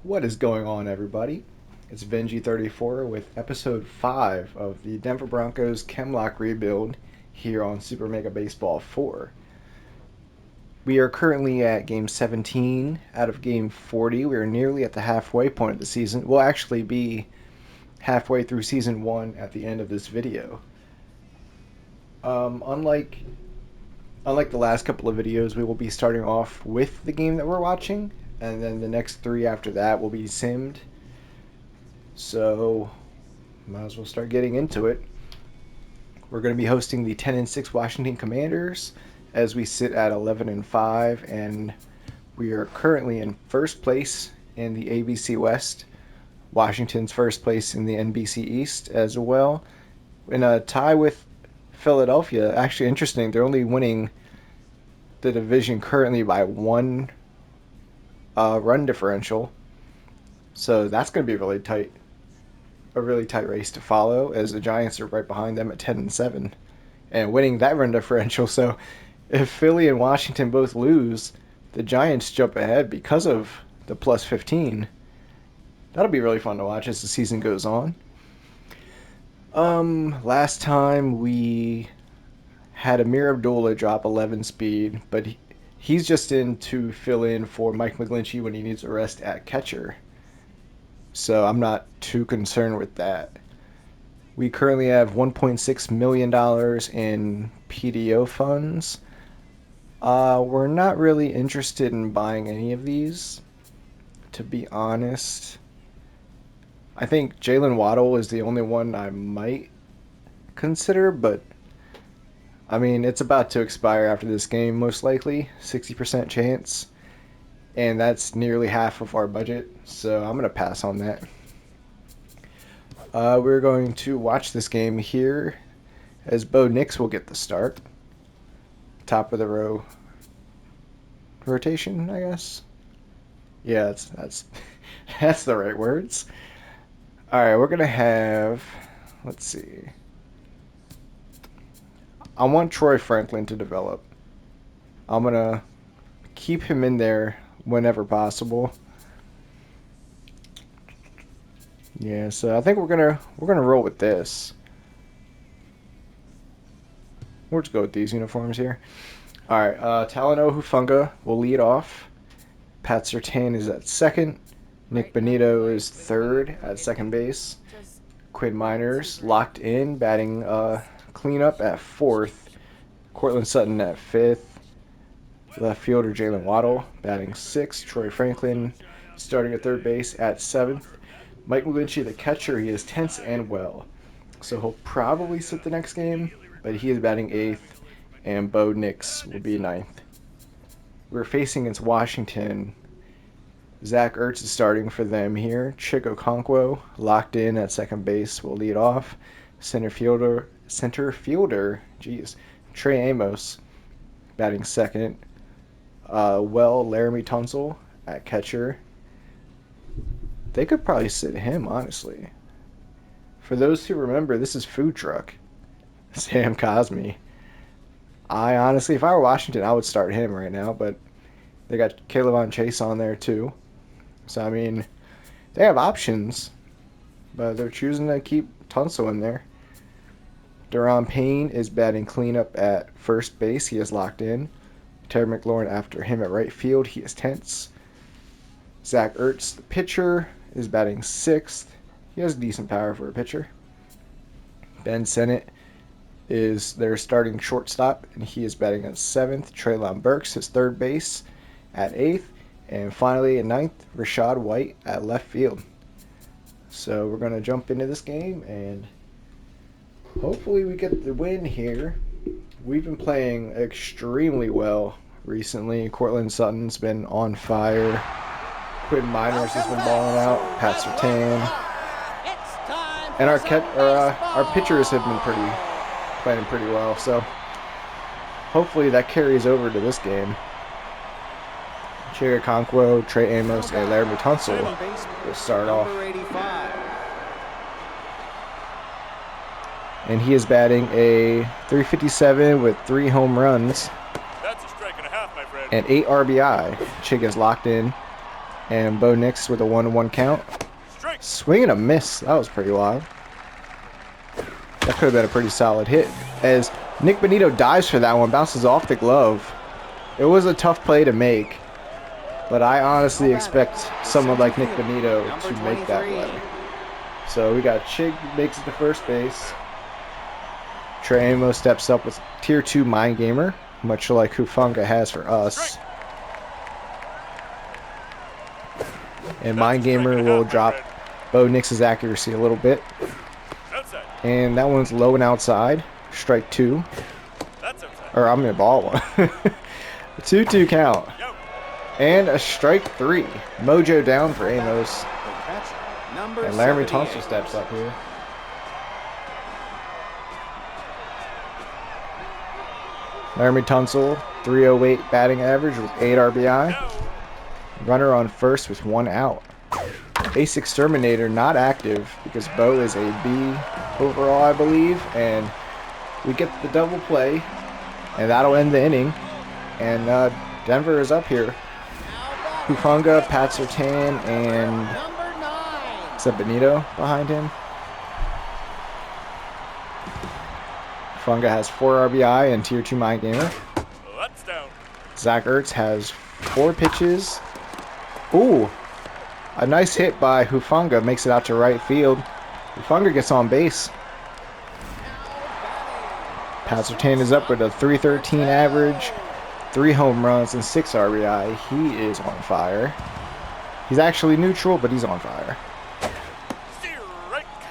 What is going on, everybody? It's Benji34 with episode 5 of the Denver Broncos ChemLock rebuild here on Super Mega Baseball 4. We are currently at game 17 out of game 40. We are nearly at the halfway point of the season. We'll actually be halfway through season 1 at the end of this video. Unlike the last couple of videos, we will be starting off with the game that we're watching, and then the next 3 after that will be simmed. So, might as well start getting into it. We're going to be hosting the 10-6 Washington Commanders as we sit at 11-5, and we are currently in first place in the ABC West. Washington's first place in the NBC East as well, in a tie with Philadelphia. Actually, interesting. They're only winning the division currently by one run differential, so that's going to be a really tight race to follow, as the Giants are right behind them at 10-7 and winning that run differential. So if Philly and Washington both lose, the Giants jump ahead because of the plus 15. That'll be really fun to watch as the season goes on. Last time we had Amir Abdullah drop 11 speed, but he's just in to fill in for Mike McGlinchey when he needs a rest at catcher. So I'm not too concerned with that. We currently have $1.6 million in PDO funds. We're not really interested in buying any of these, to be honest. I think Jalen Waddle is the only one I might consider, but I mean, it's about to expire after this game, most likely, 60% chance, and that's nearly half of our budget, so I'm going to pass on that. We're going to watch this game here as Bo Nix will get the start. Top of the row rotation, I guess. Yeah, that's that's the right words. All right, we're gonna have. Let's see. I want Troy Franklin to develop. I'm gonna keep him in there whenever possible. Yeah, so I think we're gonna roll with this. We'll just go with these uniforms here. All right, Talano Hufunga will lead off. Pat Surtain is at second. Nick Benito is third at second base. Quinn Miners locked in, batting cleanup at fourth. Cortland Sutton at fifth. Left fielder Jalen Waddle batting sixth. Troy Franklin starting at third base at seventh. Mike McGlinchey, the catcher, he is tense and well, so he'll probably sit the next game, but he is batting eighth, and Bo Nix will be ninth. We're facing against Washington. Zach Ertz is starting for them here. Chick Okonkwo, locked in at second base, will lead off. Center fielder, Trey Amos, batting second. Laramie Tunsil at catcher. They could probably sit him, honestly. For those who remember, this is Food Truck, Sam Cosmi. I honestly, if I were Washington, I would start him right now, but they got Caleb Chase on there too. So, I mean, they have options, but they're choosing to keep Tunsil in there. Deron Payne is batting cleanup at first base. He is locked in. Terry McLaurin after him at right field. He is tense. Zach Ertz, the pitcher, is batting sixth. He has decent power for a pitcher. Ben Sennett is their starting shortstop, and he is batting at seventh. Treylon Burks, his third base, at eighth. And finally, at ninth, Rashad White at left field. So we're going to jump into this game, and hopefully we get the win here. We've been playing extremely well recently. Cortland Sutton's been on fire. Quinn Miners has been balling out. Pat Surtain. And our pitchers have been playing pretty well. So hopefully that carries over to this game. Cherry Okonkwo, Trey Amos, and Laramie Tunsil will start off. And he is batting a .357 with 3 home runs. That's a strike and a half, my friend. And 8 RBI. Chick is locked in. And Bo Nix with a 1-1 count. Swing and a miss. That was pretty wild. That could have been a pretty solid hit. As Nick Benito dives for that one, bounces off the glove. It was a tough play to make, but I honestly expect someone like Nick Benito to make that play. So we got Chig makes it to first base. Trey Amos steps up with Tier 2 Mind Gamer, much like Hufanga has for us. And Mind Gamer will drop Bo Nix's accuracy a little bit. And that one's low and outside. Strike 2. Or I'm going to ball one. 2-2 count. And a strike 3. Mojo down for Amos. And Laramie Tunsil steps up here. Laramie Tunsil, 308 batting average with 8 RBI. Runner on first with 1 out. Ace Exterminator not active because Bo is a B overall, I believe. And we get the double play. And that'll end the inning. And Denver is up here. Hufanga, Pat Surtain, and is that Benito behind him? Hufanga has 4 RBI and Tier 2 Mind Gamer. Zach Ertz has 4 pitches. Ooh, a nice hit by Hufanga makes it out to right field. Hufanga gets on base. Pat Surtain is up with a 313 average, 3 home runs, and 6 RBI. He is on fire. He's actually neutral, but he's on fire.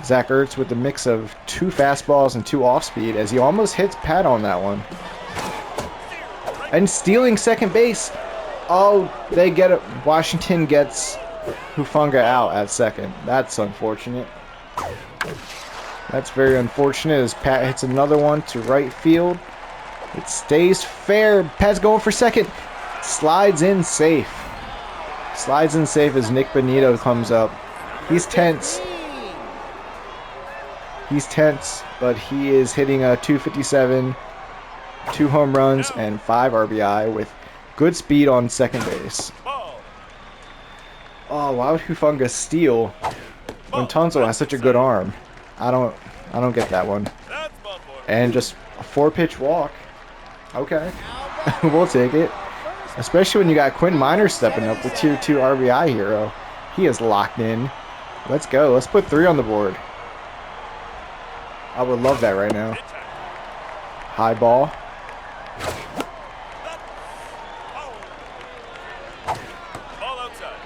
Zach Ertz with a mix of 2 fastballs and 2 off-speed as he almost hits Pat on that one. And stealing second base. Oh, they get it. Washington gets Hufanga out at second. That's unfortunate. That's very unfortunate as Pat hits another one to right field. It stays fair. Pat's going for second. Slides in safe. Slides in safe as Nick Benito comes up. He's tense. He's tense, but he is hitting a 257, 2 home runs, and 5 RBI with good speed on second base. Oh, why would Hufanga steal when Tunsil has such a good arm? I don't get that one. And just a 4-pitch walk. Okay. We'll take it. Especially when you got Quinn Miners stepping up, the Tier 2 RBI hero. He is locked in. Let's go. Let's put 3 on the board. I would love that right now. High ball.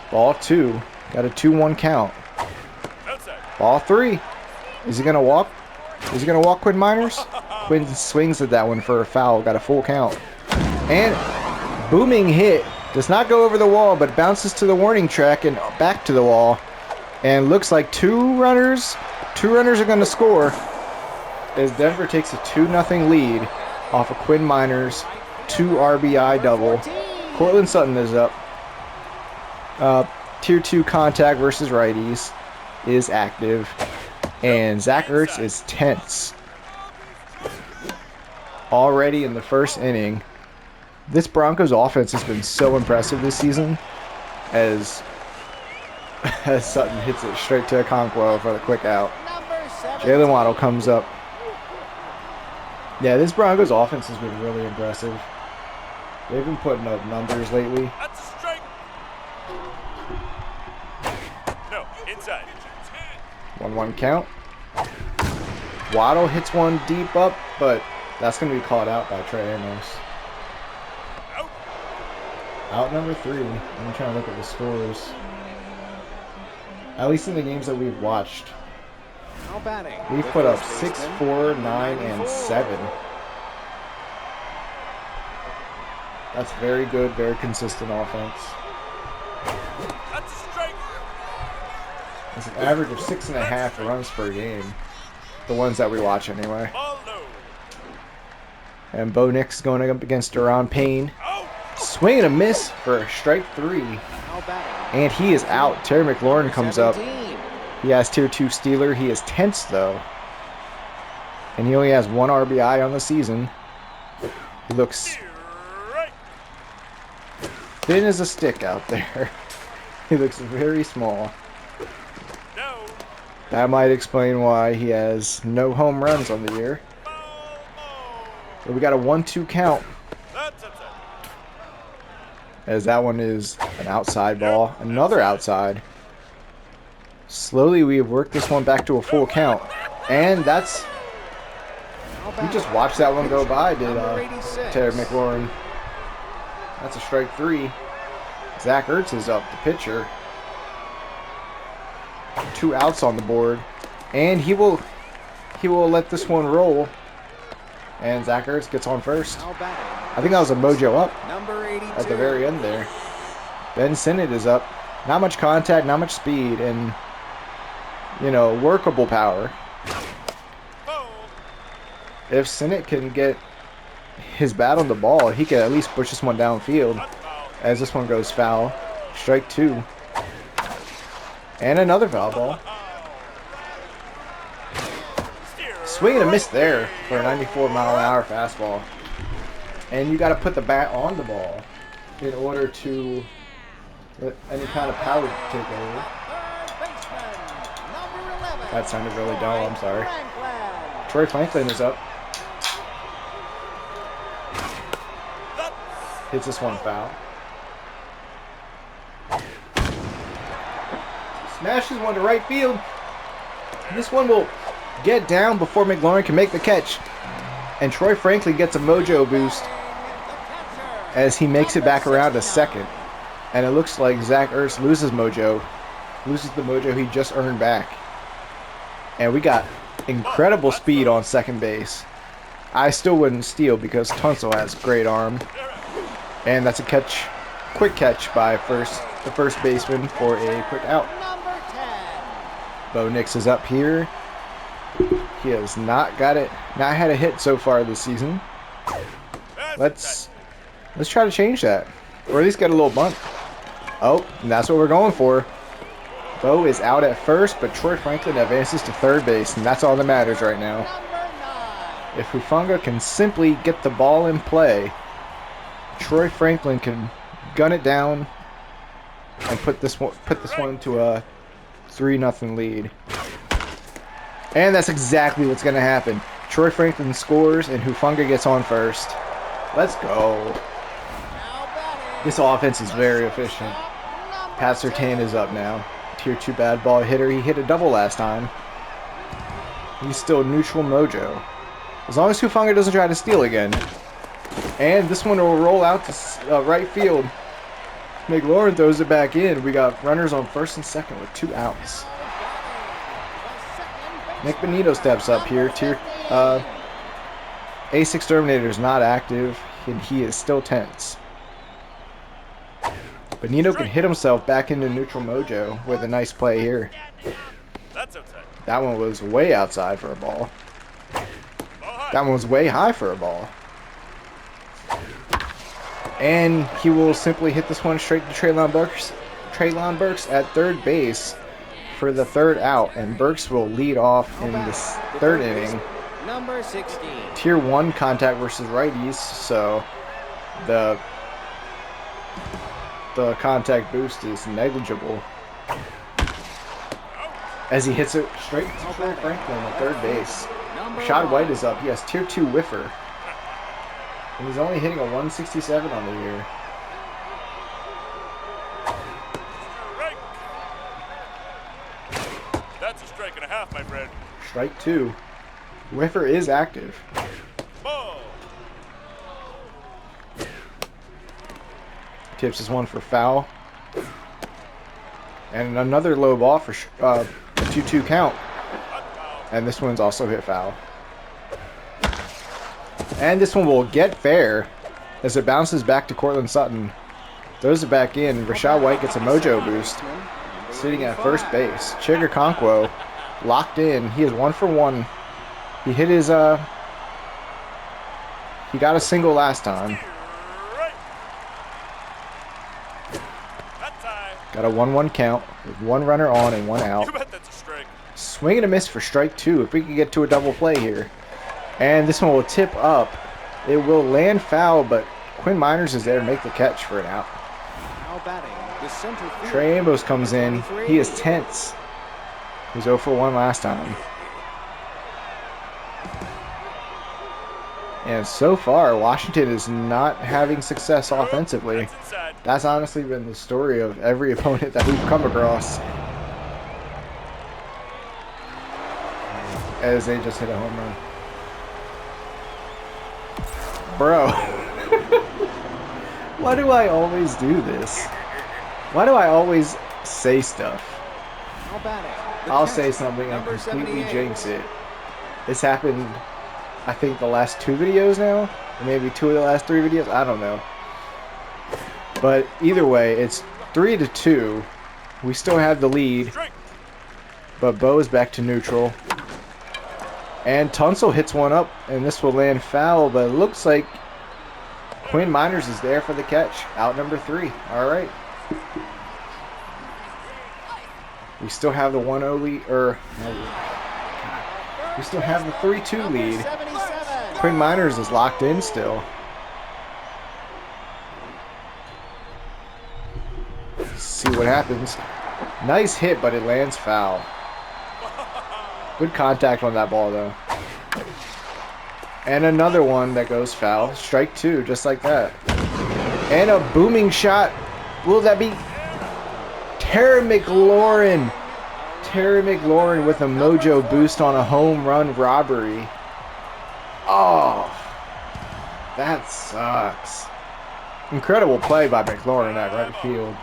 Ball 2. Got a 2-1 count. Ball 3. Is he going to walk? Is he going to walk Quinn Miners? Quinn swings at that one for a foul. Got a full count. And booming hit. Does not go over the wall, but bounces to the warning track and back to the wall. And looks like 2 runners are going to score as Denver takes a 2-0 lead off of Quinn Miners' 2 RBI double. Cortland Sutton is up. Tier 2 contact versus righties is active. And Zach Ertz is tense. Already in the first inning. This Broncos offense has been so impressive this season as Sutton hits it straight to Okonkwo for the quick out. Jalen Waddle comes up. Yeah, this Broncos offense has been really impressive. They've been putting up numbers lately. That's a strike. No, inside. 1-1 count. Waddle hits one deep up, but that's going to be called out by Trey Amos. Out number 3. I'm trying to look at the scores. At least in the games that we've watched. We've put up 6, 4, 9, and 7. That's very good, very consistent offense. That's a strike. It's an average of 6.5 runs per game. The ones that we watch anyway. And Bo Nix going up against Duran Payne. Swing and a miss for strike 3. And he is out. Terry McLaurin comes up. He has Tier 2 Stealer. He is tense though. And he only has 1 RBI on the season. He looks thin as a stick out there. He looks very small. No. That might explain why he has no home runs on the year. Ball. So we got a 1-2 count, That's it. as that one is an outside ball. Another outside. Slowly we have worked this one back to a full count. And that's... We just watched that one go by, did Terry McLaurin. That's a strike 3. Zach Ertz is up, the pitcher. 2 outs on the board. And he will let this one roll. And Zach Ertz gets on first. I think that was a mojo up at the very end there. Ben Sinnott is up. Not much contact, not much speed, and, you know, workable power. If Sinnott can get his bat on the ball, he can at least push this one downfield. As this one goes foul. Strike 2. And another foul ball. Swing and a miss there for a 94-mile-an-hour fastball. And you got to put the bat on the ball in order to let any kind of power take over. That sounded really dull, I'm sorry. Troy Franklin is up. Hits this one foul. Smashes one to right field. This one will get down before McLaurin can make the catch. And Troy Franklin gets a mojo boost as he makes it back around to second. And it looks like Zach Ertz loses the mojo he just earned back. And we got incredible speed on second base. I still wouldn't steal because Tunsil has great arm. And that's a catch, quick catch by the first baseman for a quick out. Bo Nix is up here. He has not had a hit so far this season. Let's try to change that, or at least get a little bunt. Oh, and that's what we're going for. Bo is out at first, but Troy Franklin advances to third base, and that's all that matters right now. If Hufanga can simply get the ball in play, Troy Franklin can gun it down and put this one to a 3-0 lead. And that's exactly what's going to happen. Troy Franklin scores and Hufanga gets on first. Let's go. This offense is very efficient. Pat Surtain is up now. Tier 2 bad ball hitter. He hit a double last time. He's still neutral mojo. As long as Hufanga doesn't try to steal again. And this one will roll out to right field. McLaurin throws it back in. We got runners on first and second with 2 outs. Nick Benito steps up here. Ace Exterminator is not active, and he is still tense. Benito can hit himself back into neutral mojo with a nice play here. That one was way outside for a ball. That one was way high for a ball. And he will simply hit this one straight to Traylon Burks at third base for the third out, and Burks will lead off in this third inning. Number 16. Tier 1 contact versus righties, so the contact boost is negligible. As he hits it straight to Troy Franklin at third base. Rashad White is up. He has tier 2 whiffer. And he's only hitting a 167 on the year. That's a strike and a half, my friend. Strike 2. Whiffer is active. Ball. Tips this one for foul. And another low ball for a 2-2 count. And this one's also hit foul. And this one will get fair as it bounces back to Cortland Sutton. Throws it back in. Rashad White gets a mojo boost. Sitting at first base. Chigger Conquo locked in. He is 1 for 1. He hit his he got a single last time. Got a 1-1 count with 1 runner on and 1 out. You bet that's a strike. Swing and a miss for strike 2 if we can get to a double play here. And this one will tip up. It will land foul, but Quinn Miners is there to make the catch for an out. Now batting, The center field. Trey Ambrose comes in. He is tense. He's 0 for 1 last time. And so far, Washington is not having success offensively. That's inside. That's honestly been the story of every opponent that we've come across. As they just hit a home run. Bro. Why do I always do this? Why do I always say stuff? Now batting, the I'll catcher, say something and number completely 78. jinx it. This happened, I think, the last 2 videos now? Or maybe 2 of the last 3 videos? I don't know. But either way, it's 3-2. We still have the lead. Strike. But Bo is back to neutral. And Tunsil hits one up, and this will land foul, but it looks like Quinn Miners is there for the catch. Out number 3. All right. We still have the 1-0 lead, we still have the 3-2 lead. 77. Quinn Miners is locked in still. Let's see what happens. Nice hit, but it lands foul. Good contact on that ball, though. And another one that goes foul. Strike 2, just like that. And a booming shot. Will that be Terry McLaurin? Terry McLaurin with a mojo boost on a home run robbery. Oh, that sucks. Incredible play by McLaurin at right field.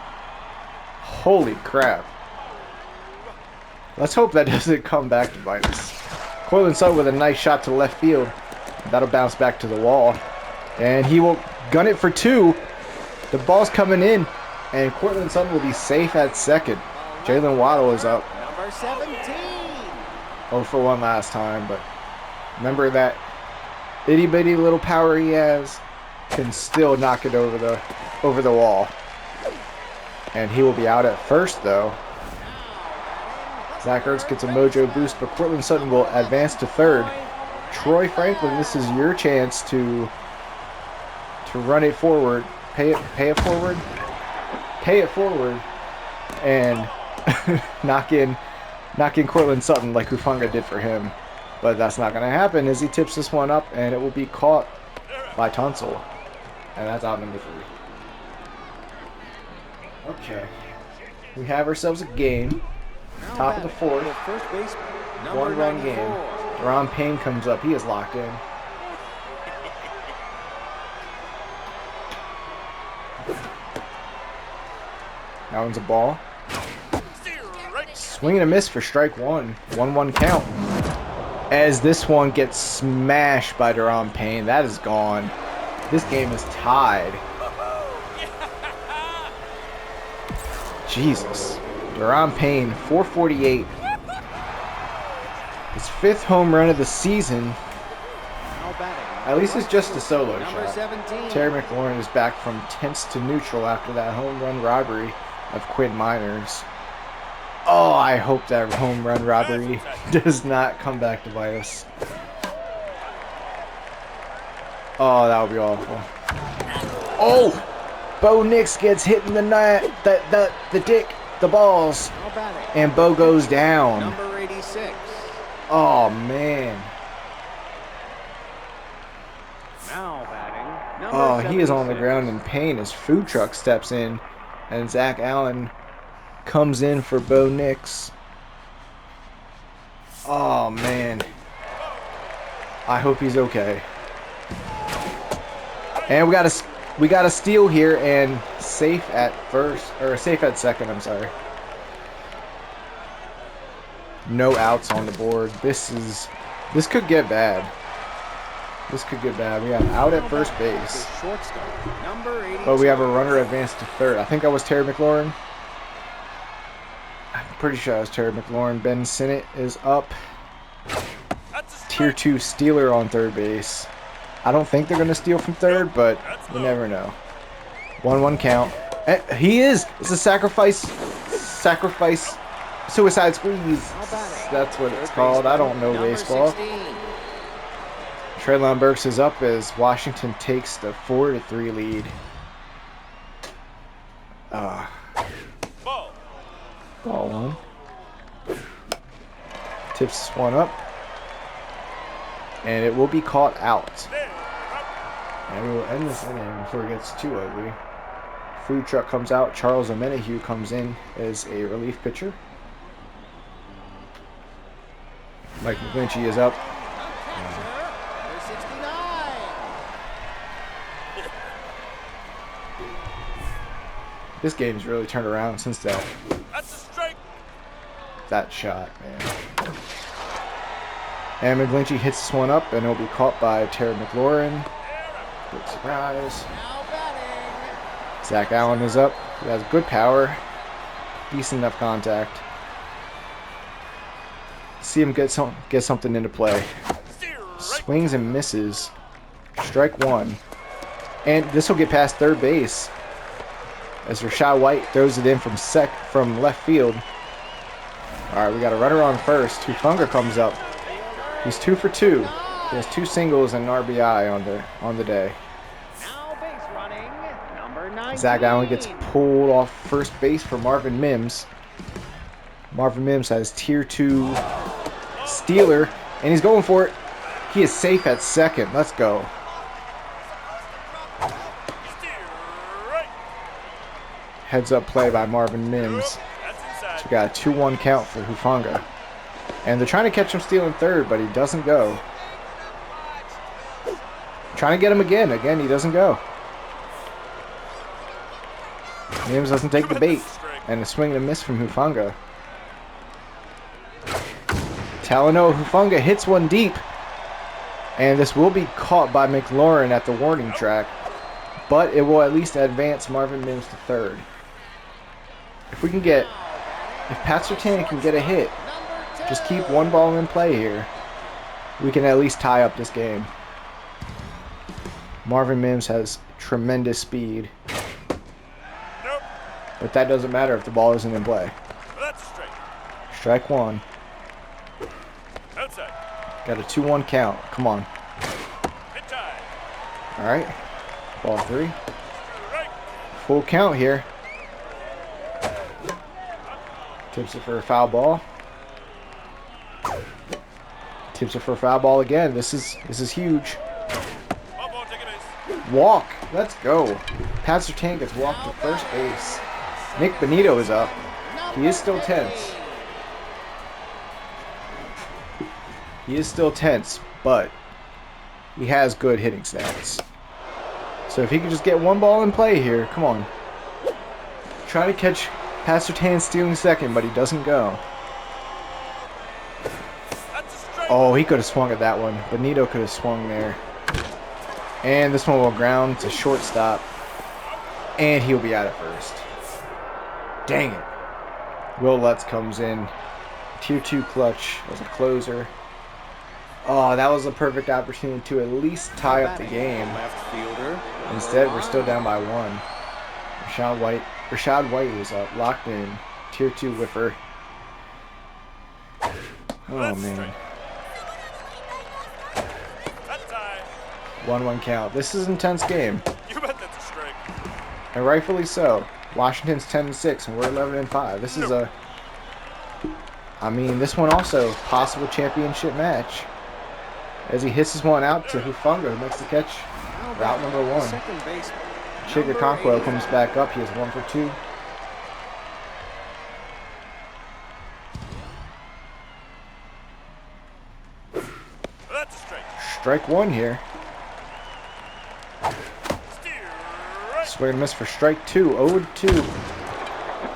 Holy crap. Let's hope that doesn't come back to bite us. Cortland Sutton with a nice shot to left field. That'll bounce back to the wall. And he will gun it for 2. The ball's coming in. And Cortland Sutton will be safe at second. Jalen Waddle is up. Number 17. 0 for 1 last time. But remember that itty bitty little power he has can still knock it over the wall. And he will be out at first, though. Zach Ertz gets a mojo boost, but Cortland Sutton will advance to third. Troy Franklin, this is your chance to run it forward. Pay it forward, and knock in Cortland Sutton like Hufanga did for him. But that's not going to happen as he tips this one up, and it will be caught by Tunsil. And that's out number 3. Okay. We have ourselves a game. Now Top of the batting, 4th. the first baseman, number 1-run 94. game. Deron Payne comes up. He is locked in. That one's a ball. Strike. Swing and a miss for strike 1. 1-1 count. As this one gets smashed by Deron Payne. That is gone. This game is tied. Jesus. Deron Payne, 448. His 5th home run of the season. Now batting, At least it's just a solo number shot. 17. Terry McLaurin is back from tense to neutral after that home run robbery of Quinn Miners. Oh, I hope that home run robbery does not come back to bite us. Oh, that would be awful. Oh! Bo Nix gets hit in the net, the dick, the balls, Now batting, and Bo goes down. number 86. Oh, man. Now batting, number Oh, he is on the 76. ground in pain as Food Truck steps in, and Zach Allen comes in for Bo Nix. Oh, man. I hope he's okay. And we got a steal here and safe at second, I'm sorry. No outs on the board. This could get bad. This could get bad. We have out at first base. The shortstop, number 82. But we have a runner advanced to third. I think that was Terry McLaurin. I'm pretty sure that was Terry McLaurin. Ben Sinnott is up. That's a Tier strike. 2 stealer on third base. I don't think they're going to steal from third, but you never know. 1-1 count. He is. It's a sacrifice, suicide squeeze. That's what it's called. I don't know Number baseball. 16. Treylon Burks is up as Washington takes the 4-3 lead. Ball one. Tips this one up. And it will be caught out. And we will end this inning before it gets too ugly. Food truck comes out. Charles Omenahue comes in as a relief pitcher. Mike McGlinchey is up. Number 69. This game's really turned around since that That's a strike. shot, man. And McGlinchey hits this one up, and it'll be caught by Terry McLaurin. Big surprise. Now batting. Zach Allen is up. He has good power. Decent enough contact. See him get something into play. Swings and misses. Strike one. And this will get past third base as Rashad White throws it in from left field. Alright, we got a runner on first. Hufanga comes up. He's 2 for 2. He has 2 singles and an RBI on the day. Now base running. Number 19. Zach Allen gets pulled off first base for Marvin Mims. Marvin Mims has tier 2 stealer, and he's going for it. He is safe at second. Let's go. Heads up play by Marvin Mims. So we got a 2-1 count for Hufanga. And they're trying to catch him stealing third, but he doesn't go. Trying to get him again. Again, he doesn't go. Mims doesn't take the bait. And a swing and a miss from Hufanga. Talanoa Hufanga hits one deep. And this will be caught by McLaurin at the warning track. But it will at least advance Marvin Mims to third. If Pat Surtain can get a hit, just keep one ball in play here, we can at least tie up this game. Marvin Mims has tremendous speed. Nope. But that doesn't matter if the ball isn't in play. That's a strike. Strike one. Outside. Got a 2-1 count. Come on. Hit time. Alright. Ball 3. Strike. Full count here. Tips it for a foul ball. Tips it for a foul ball again. This is huge. Ball, take a base. Walk. Let's go. Pat Surtain gets walked to first base. Nick Benito is up. He is still tense. He is still tense, but he has good hitting stats. So if he could just get one ball in play here, come on. Try to catch Pat Surtain stealing second, but he doesn't go. That's a strike. Oh, he could have swung at that one. Benito could have swung there. And this one will ground to shortstop. And he'll be out at first. Dang it. Will Lutz comes in. Tier 2 clutch as a closer. Oh, that was a perfect opportunity to at least tie up the game. Left fielder. Instead, we're still down by 1. Rashad White is up, locked in. Tier 2 whiffer. Oh, man. That's time. 1-1 count. This is an intense game. You bet that's a strike. And rightfully so. Washington's 10-6, and we're 11-5. This is this one also possible championship match. As he hits this one out to Hufanga, who makes the catch. Route number 1. Second baseman. Chiga Conquo comes back up. He has 1 for 2. That's a strike. Strike 1 here. Strike. Swing and miss for strike 2. 0-2.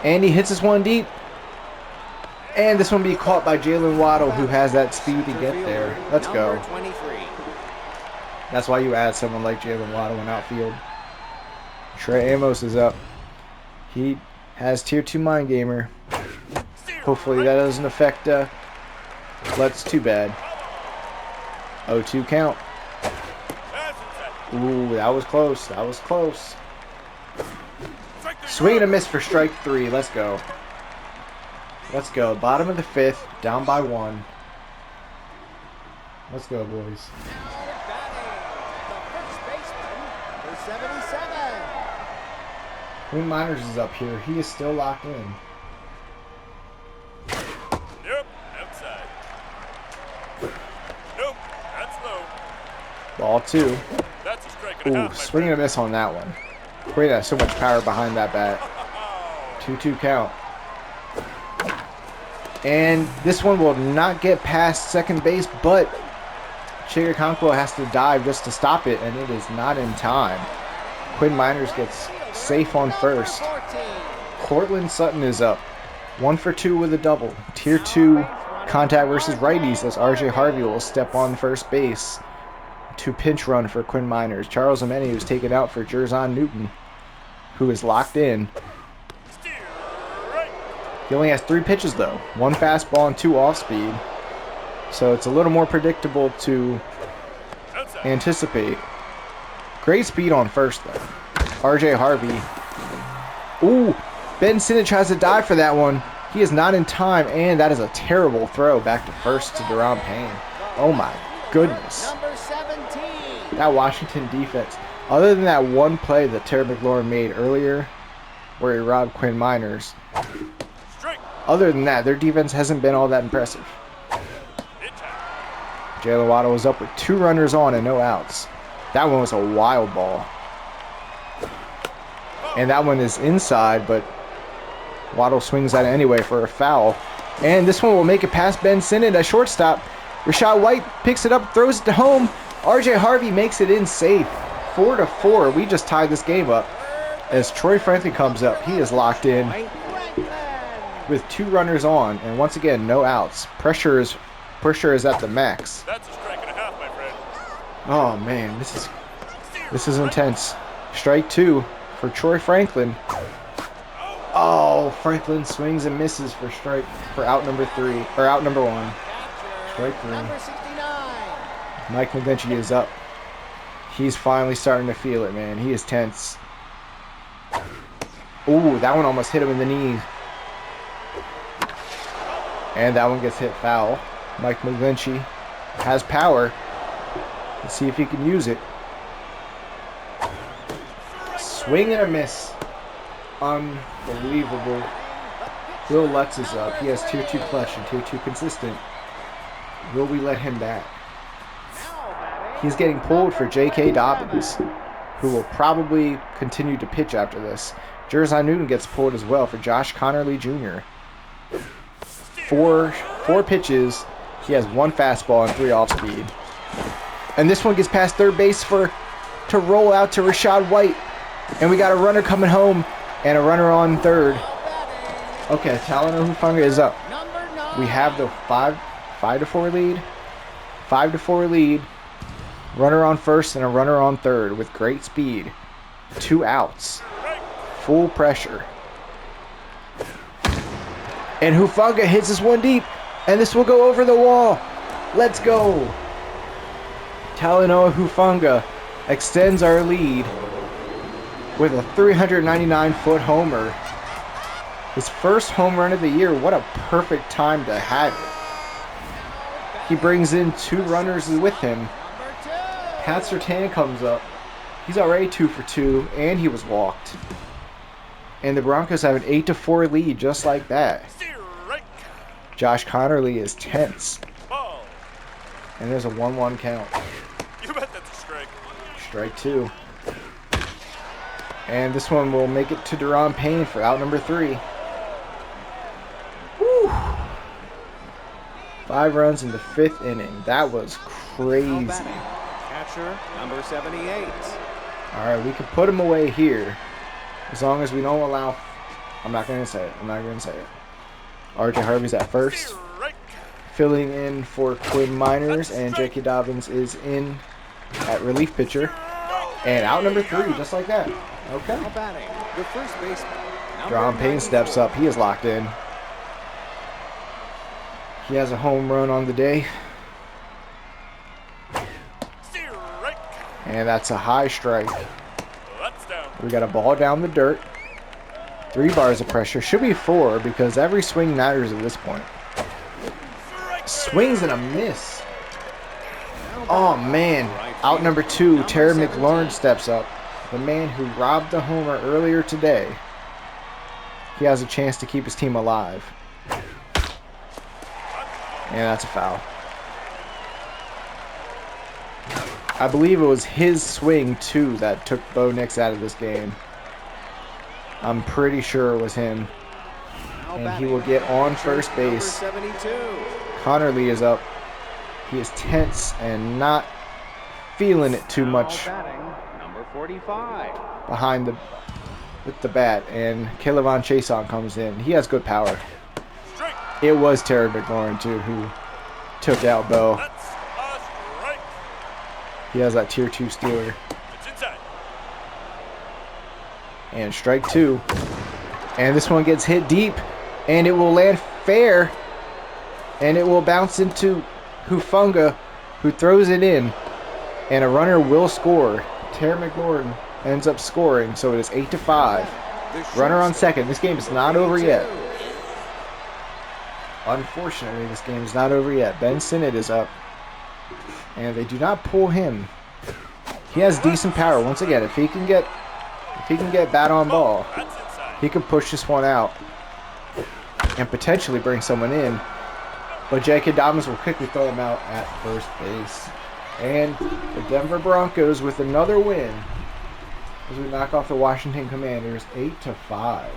And he hits this one deep. And this one will be caught by Jalen Waddle, who has that speed to get there. Let's go. Number 23. That's why you add someone like Jalen Waddle in outfield. Trey Amos is up. He has tier 2 mind gamer. Hopefully that doesn't affect Let's too bad. 0-2 count. Ooh, that was close. That was close. Swing and a miss for strike 3. Let's go. Let's go. Bottom of the 5th, down by 1. Let's go, boys. The 77. Quinn Miners is up here. He is still locked in. Ball 2. That's a strike and a Ooh, half, my swing and a miss on that one. Quinn has so much power behind that bat. 2-2 count. And this one will not get past second base, but Chigakonkwo has to dive just to stop it, and it is not in time. Quinn Miners gets safe on first. Cortland Sutton is up. 1 for 2 with a double. Tier 2 contact versus righties as RJ Harvey will step on first base to pinch run for Quinn Miners. Charles Ameni was taken out for Jerzon Newton, who is locked in. Strike. He only has 3 pitches though. 1 fastball and 2 off speed. So it's a little more predictable to Outside. anticipate. Great speed on first though. RJ Harvey. Ooh, Ben Sinnott tries to dive for that one. He is not in time, and that is a terrible throw back to first to Deron Payne. Oh my goodness. Number 17. That Washington defense. Other than that one play that Terry McLaurin made earlier where he robbed Quinn Miners, Strike. other than that, their defense hasn't been all that impressive. Hit time. Jalen Waddle was up with 2 runners on and no outs. That one was a wild ball. And that one is inside, but Waddle swings at it anyway for a foul. And this one will make it past Ben Sinnott at shortstop. Rashad White picks it up, throws it to home. RJ Harvey makes it in safe. 4-4. We just tied this game up. As Troy Franklin comes up, he is locked in with 2 runners on, and once again, no outs. Pressure is at the max. That's a strike and a half, my friend. Oh man, this is intense. Strike 2 for Troy Franklin. Oh, Franklin swings and misses for out number 3 or out number 1. Strike 3. Number 69. Mike McGlinchey is up. He's finally starting to feel it, man. He is tense. Ooh, that one almost hit him in the knee. And that one gets hit foul. Mike McGlinchey has power. Let's see if he can use it. Swing and a miss. Unbelievable. Will Lutz is up. He has tier 2 clutch and tier 2 consistent. Will we let him back? He's getting pulled for J.K. Dobbins, who will probably continue to pitch after this. Jerzon Newton gets pulled as well for Josh Connerly Jr. Four pitches. He has 1 fastball and 3 off speed. And this one gets past third base to roll out to Rashad White. And we got a runner coming home and a runner on third. Okay, Talano Hufanga is up. We have the 5-4 lead. 5-4 lead. Runner on first and a runner on third with great speed. 2 outs. Full pressure. And Hufanga hits this one deep. And this will go over the wall. Let's go. Talanoa Hufanga extends our lead with a 399-foot homer. His first home run of the year. What a perfect time to have it. He brings in 2 runners with him. Pat Surtain comes up. He's already 2 for 2, and he was walked. And the Broncos have an 8-4 lead just like that. Strike. Josh Connerly is tense. Ball. And there's a 1-1 count. You bet that's a strike. Strike 2. And this one will make it to Deron Payne for out number 3. Woo! 5 runs in the 5th inning. That was crazy. Catcher, number 78. All right, we can put him away here. As long as we don't allow... I'm not going to say it. RJ Harvey's at first. Strike. Filling in for Quinn Miners, and J.K. Dobbins is in at relief pitcher. And out number 3, just like that. Okay. Now batting, the first baseman. Deron Payne steps up. He is locked in. He has a home run on the day. Strike. And that's a high strike. That's down. We got a ball down the dirt. 3 bars of pressure. Should be 4 because every swing matters at this point. Swings and a miss. Oh, man. Out number 2, Terry McLaurin steps up. The man who robbed the homer earlier today. He has a chance to keep his team alive. And that's a foul. I believe it was his swing, too, that took Bo Nix out of this game. I'm pretty sure it was him. Now And he batting, will get on catcher, first number base. 72. Connor Lee is up. He is tense and not feeling it too Now much batting, number 45. behind with the bat. And Kaylavon Chason comes in. He has good power. Strike. It was Terry McLaurin, too, who took out Bo. That's a strike. He has that tier 2 stealer. It's inside. And strike 2. And this one gets hit deep. And it will land fair. And it will bounce into Hufunga, who throws it in. And a runner will score. Terry McLaurin ends up scoring, so it is 8-5. Runner on second. This game is not over yet. Unfortunately, this game is not over yet. Ben Sinnott is up. And they do not pull him. He has decent power. Once again, if he can get bat on ball, That's inside. he can push this one out and potentially bring someone in. But J.K. Dobbins will quickly throw him out at first base. And the Denver Broncos with another win as we knock off the Washington Commanders 8-5.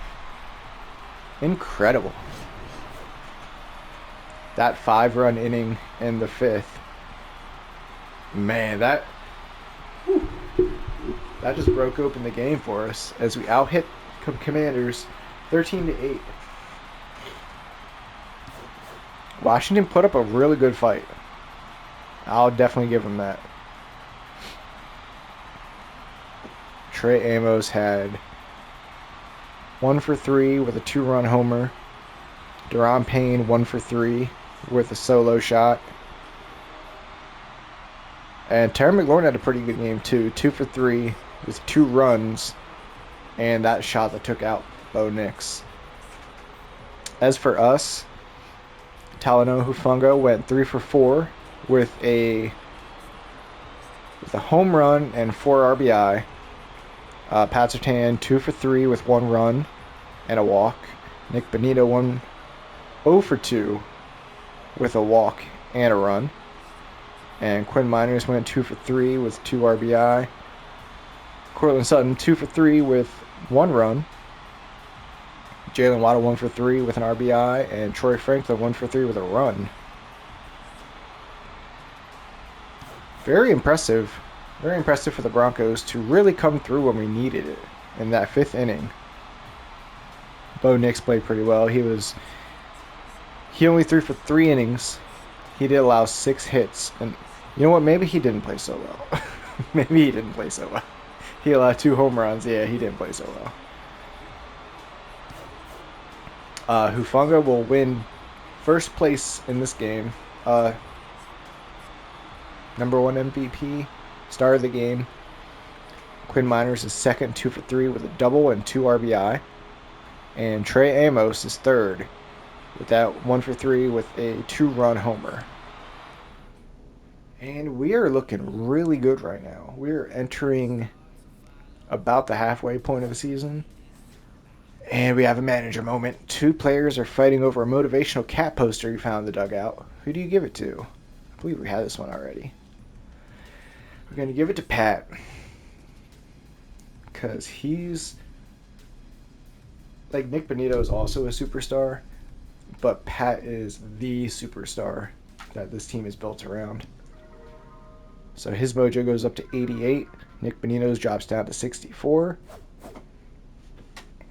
Incredible. That 5-run inning in the 5th. Man, that just broke open the game for us as we out-hit Commanders 13-8. Washington put up a really good fight. I'll definitely give them that. Trey Amos had 1 for 3 with a 2-run homer. Deron Payne 1 for 3 with a solo shot. And Terry McLaurin had a pretty good game too. 2 for 3 with 2 runs. And that shot that took out Bo Nix. As for us, Talanoa Hufanga went 3 for 4 with a home run and 4 RBI. Pat Surtain 2 for 3 with 1 run and a walk. Nick Bonito 0 for 2 with a walk and a run. And Quinn Miners went 2 for 3 with 2 RBI. Cortland Sutton 2 for 3 with 1 run. Jalen Waddle 1 for 3 with an RBI. And Troy Franklin 1 for 3 with a run. Very impressive. Very impressive for the Broncos to really come through when we needed it in that 5th inning. Bo Nix played pretty well. He only threw for 3 innings. He did allow 6 hits. And you know what? Maybe he didn't play so well. Maybe he didn't play so well. He allowed 2 home runs. Yeah, he didn't play so well. Hufanga will win first place in this game. Number 1 MVP. Star of the game. Quinn Miners is second, 2 for 3 with a double and 2 RBI. And Trey Amos is third with that 1 for 3 with a 2-run homer. And we are looking really good right now. We're entering about the halfway point of the season. And we have a manager moment. 2 players are fighting over a motivational cat poster you found in the dugout. Who do you give it to? I believe we had this one already. We're going to give it to Pat. Because he's... Like, Nick Bonito is also a superstar. But Pat is the superstar that this team is built around. So his mojo goes up to 88. Nick Bonito's drops down to 64.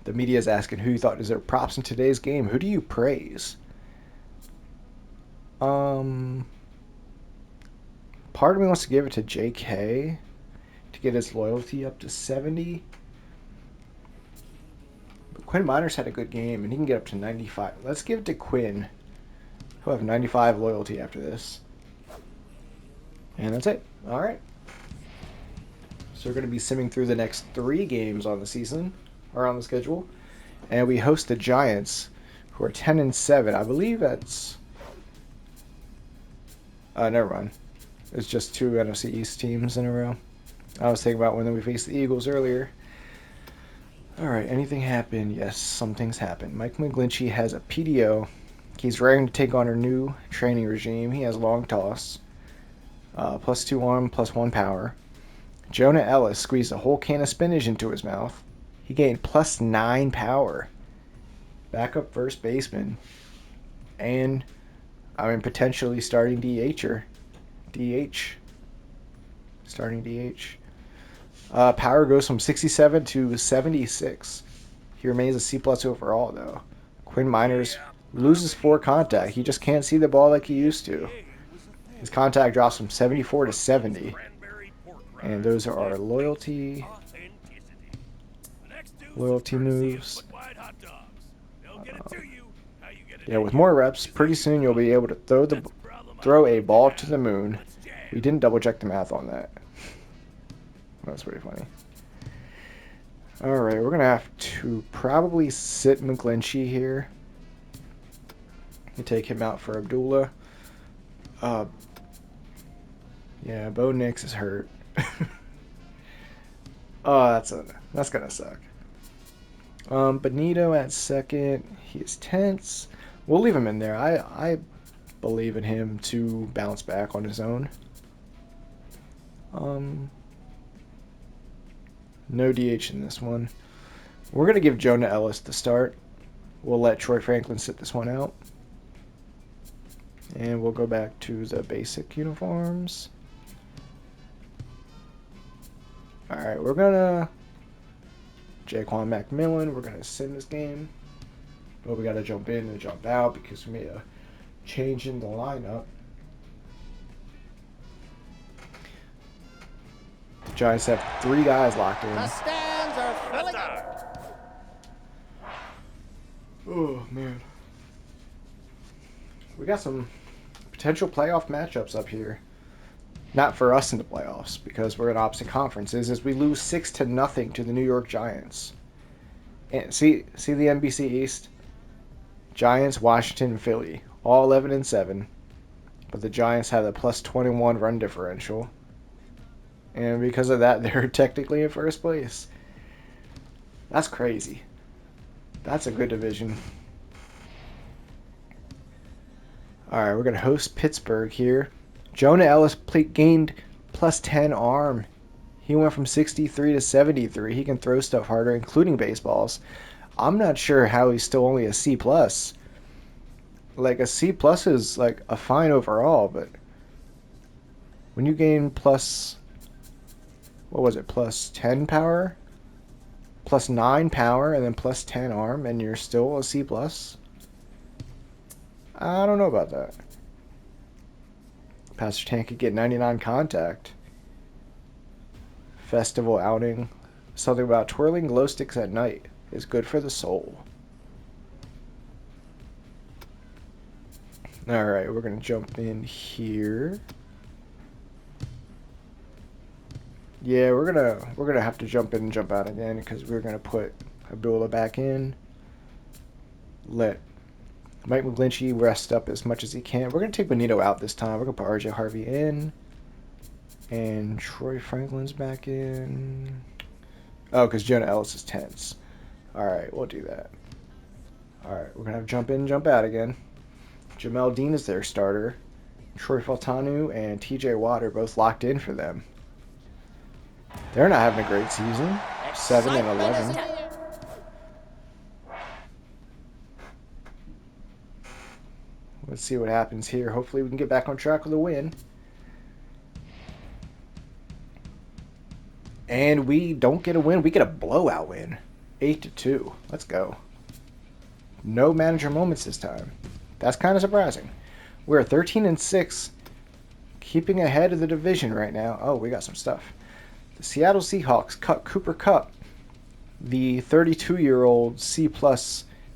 The media is asking who you thought deserved props in today's game. Who do you praise? Part of me wants to give it to JK to get his loyalty up to 70. But Quinn Miners had a good game, and he can get up to 95. Let's give it to Quinn. He'll have 95 loyalty after this. And that's it. All right. So we're going to be simming through the next 3 games on the season, or on the schedule. And we host the Giants, who are 10-7. I believe that's... never mind. It's just 2 NFC East teams in a row. I was thinking about when we faced the Eagles earlier. Alright, anything happen? Yes, some things happen. Mike McGlinchey has a PDO. He's raring to take on a new training regime. He has long toss. +2 arm, +1 power. Jonah Ellis squeezed a whole can of spinach into his mouth. He gained +9 power. Backup first baseman. And, potentially starting DHer. DH. Starting DH. Power goes from 67 to 76. He remains a C+ overall, though. Quinn Miners loses 4 contact. He just can't see the ball like he used to. His contact drops from 74 to 70. And those are our loyalty moves. Yeah, with more reps, pretty soon you'll be able to throw a ball to the moon. We didn't double check the math on that. That's pretty funny. Alright, we're going to have to probably sit McGlinchey here. And take him out for Abdullah. Yeah, Bo Nix is hurt. Oh, that's going to suck. Benito at second. He is tense. We'll leave him in there. I believe in him to bounce back on his own. No DH in this one. We're going to give Jonah Ellis the start. We'll let Troy Franklin sit this one out. And we'll go back to the basic uniforms. Alright, we're going to Jaquan McMillan. We're going to send this game. But we got to jump in and jump out because we made a change in the lineup. The Giants have 3 guys locked in. The stands are filling up. Oh, man. We got some potential playoff matchups up here. Not for us in the playoffs, because we're in opposite conferences, as we lose 6-0 to the New York Giants. And see the NBC East? Giants, Washington, and Philly. All 11-7. But the Giants have a +21 run differential. And because of that, they're technically in first place. That's crazy. That's a good division. Alright, we're going to host Pittsburgh here. Jonah Ellis gained +10 arm. He went from 63 to 73. He can throw stuff harder, including baseballs. I'm not sure how he's still only a C+. Like, a C+ is, like, a fine overall, but when you gain +10 power? +9 power, and then +10 arm, and you're still a C+? I don't know about that. Pastor Tank could get 99 contact. Festival outing. Something about twirling glow sticks at night is good for the soul. Alright, we're going to jump in here. Yeah, we're gonna have to jump in and jump out again because we're gonna put Abdullah back in. Let Mike McGlinchey rest up as much as he can. We're gonna take Benito out this time. We're gonna put RJ Harvey in, and Troy Franklin's back in. Oh, because Jonah Ellis is tense. All right, we'll do that. All right, we're gonna have jump in, jump out again. Jamel Dean is their starter. Troy Faltanu and T.J. Watt are both locked in for them. They're not having a great season. 7-11. Let's see what happens here. Hopefully we can get back on track with a win. And we don't get a win. We get a blowout win. 8-2. Let's go. No manager moments this time. That's kind of surprising. We're 13-6. Keeping ahead of the division right now. Oh, we got some stuff. The Seattle Seahawks cut Cooper Kupp, the 32-year-old C+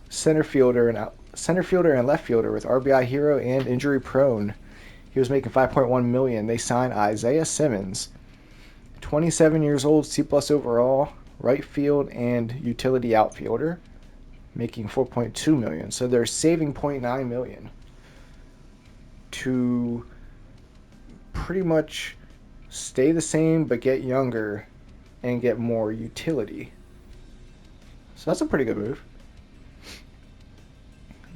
center fielder and left fielder with RBI hero and injury prone. He was making $5.1 million. They signed Isaiah Simmons, 27 years old, C+ overall, right field and utility outfielder, making $4.2 million. So they're saving $0.9 million to pretty much stay the same but get younger and get more utility. So that's a pretty good move.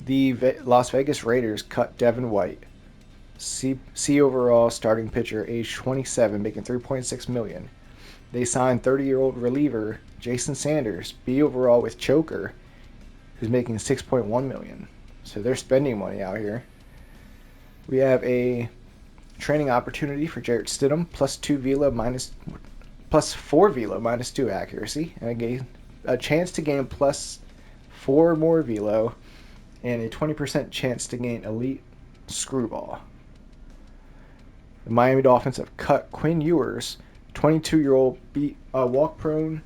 The Las Vegas Raiders cut Devin White, C overall starting pitcher, age 27, making 3.6 million. They signed 30-year-old reliever Jason Sanders, B overall with choker, who's making 6.1 million. So they're spending money out here. We have a training opportunity for Jarrett Stidham, plus 4 velo, minus 2 accuracy, and a chance to gain plus 4 more velo, and a 20% chance to gain elite screwball. The Miami Dolphins have cut Quinn Ewers, 22-year-old walk-prone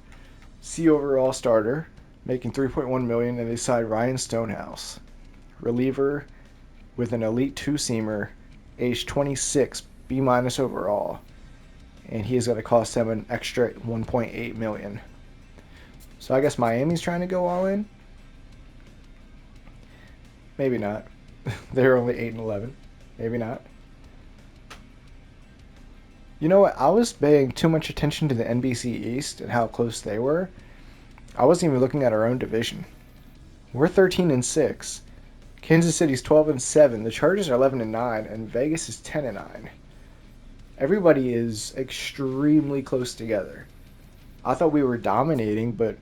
C overall starter, making 3.1 million, and they signed Ryan Stonehouse, reliever with an elite two-seamer, age 26, B- overall, and he is going to cost them an extra 1.8 million. So I guess Miami's trying to go all in. Maybe not. They're only 8-11. Maybe not. You know what? I was paying too much attention to the NBC East and how close they were. I wasn't even looking at our own division. We're 13-6. Kansas City's 12-7. The Chargers are 11-9, and Vegas is 10-9. Everybody is extremely close together. I thought we were dominating, but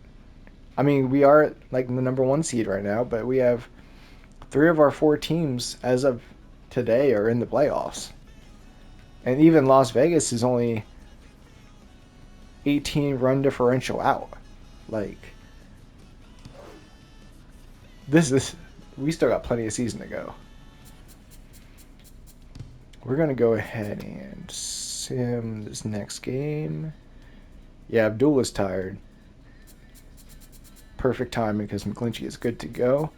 I mean, we are like the number 1 seed right now, but we have 3 of our 4 teams as of today are in the playoffs. And even Las Vegas is only 18 run differential out. Like, we still got plenty of season to go. We're going to go ahead and sim this next game. Yeah, Abdul is tired. Perfect timing because McGlinchey is good to go.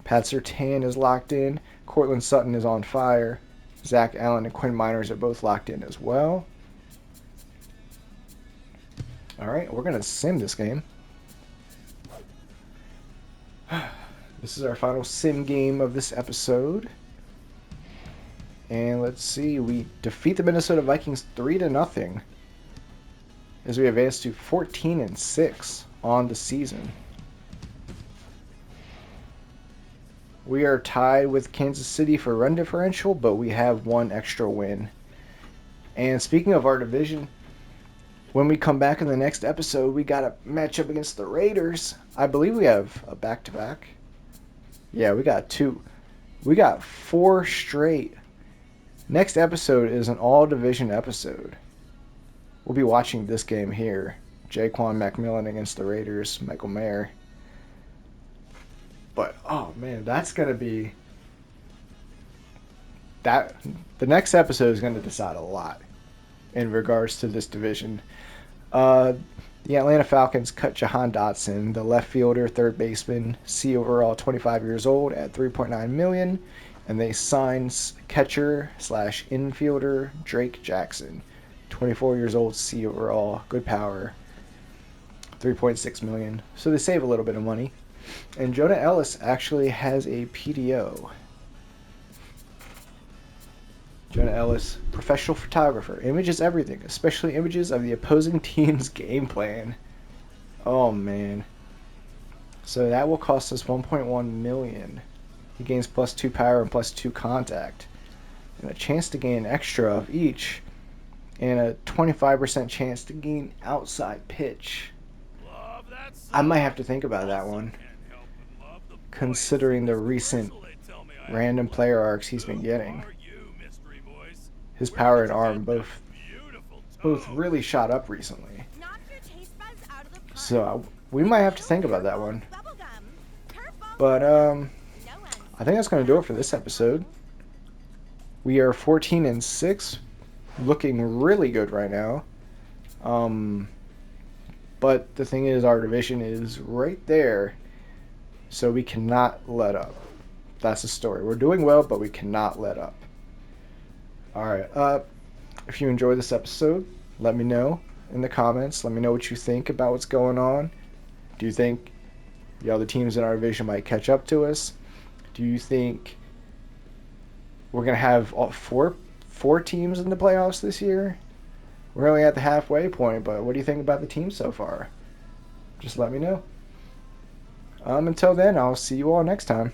Pat Surtain is locked in. Cortland Sutton is on fire. Zach Allen and Quinn Miners are both locked in as well. All right, we're going to sim this game. This is our final sim game of this episode. And let's see, we defeat the Minnesota Vikings 3-0 as we advance to 14-6 on the season. We are tied with Kansas City for run differential, but we have 1 extra win. And speaking of our division, when we come back in the next episode, we got a matchup against the Raiders. I believe we have a back-to-back. Yeah, we got 2. We got 4 straight. Next episode is an all-division episode. We'll be watching this game here. Jaquan McMillan against the Raiders, Michael Mayer. But, oh man, that's going to be... The next episode is going to decide a lot in regards to this division. The Atlanta Falcons cut Jahan Dotson, the left fielder, third baseman, C overall, 25 years old, at $3.9 million. And they signed catcher/infielder Drake Jackson, 24 years old, C overall, good power, $3.6 million. So they save a little bit of money. And Jonah Ellis actually has a PDO. Jonah Ellis, professional photographer, images everything, especially images of the opposing team's game plan. Oh man. So that will cost us 1.1 million. He gains plus 2 power and plus 2 contact, and a chance to gain extra of each, and a 25% chance to gain outside pitch. I might have to think about that one, considering the recent random player arcs he's been getting. His power and arm both really shot up recently. So we might have to think about that one. But I think that's going to do it for this episode. We are 14-6, looking really good right now. But the thing is, our division is right there, so we cannot let up. That's the story. We're doing well, but we cannot let up. All right. If you enjoyed this episode, let me know in the comments. Let me know what you think about what's going on. Do you think the other teams in our division might catch up to us? Do you think we're going to have all four teams in the playoffs this year? We're only at the halfway point, but what do you think about the team so far? Just let me know. Until then, I'll see you all next time.